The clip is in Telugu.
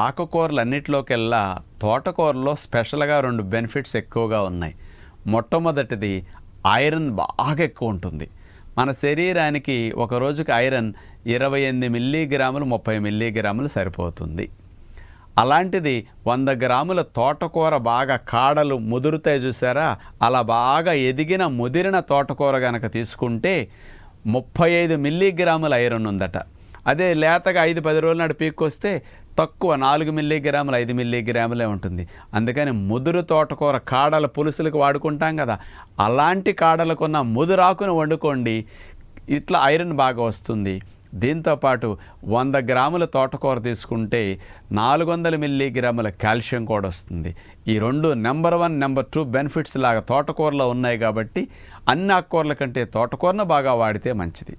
ఆకుకూరలన్నిటిలోకెల్లా తోటకూరలో స్పెషల్గా 2 బెనిఫిట్స్ ఎక్కువగా ఉన్నాయి. మొట్టమొదటిది ఐరన్ బాగా ఎక్కువ ఉంటుంది. మన శరీరానికి ఒక రోజుకి ఐరన్ 28 మిల్లీగ్రాములు 30 మిల్లీగ్రాములు సరిపోతుంది. అలాంటిది 100 గ్రాముల తోటకూర బాగా కాడలు ముదురుతాయి చూసారా, అలా బాగా ఎదిగిన ముదిరిన తోటకూర కనుక తీసుకుంటే 35 మిల్లీగ్రాముల ఐరన్ ఉందట. అదే లేతగా 5-10 రోజుల నాడు పీక్కొస్తే తక్కువ 4 మిల్లీగ్రాములు 5 మిల్లీగ్రాములే ఉంటుంది. అందుకని ముదురు తోటకూర కాడల పులుసులకు వాడుకుంటాం కదా, అలాంటి కాడలకున్న ముదురాకును వండుకోండి, ఇట్లా ఐరన్ బాగా వస్తుంది. దీంతోపాటు 100 గ్రాముల తోటకూర తీసుకుంటే 400 మిల్లీగ్రాముల కాల్షియం కూడా వస్తుంది. ఈ 2 నెంబర్ 1 నెంబర్ 2 బెనిఫిట్స్ లాగా తోటకూరలో ఉన్నాయి కాబట్టి అన్ని ఆకుకూరల కంటే తోటకూరను బాగా వాడితే మంచిది.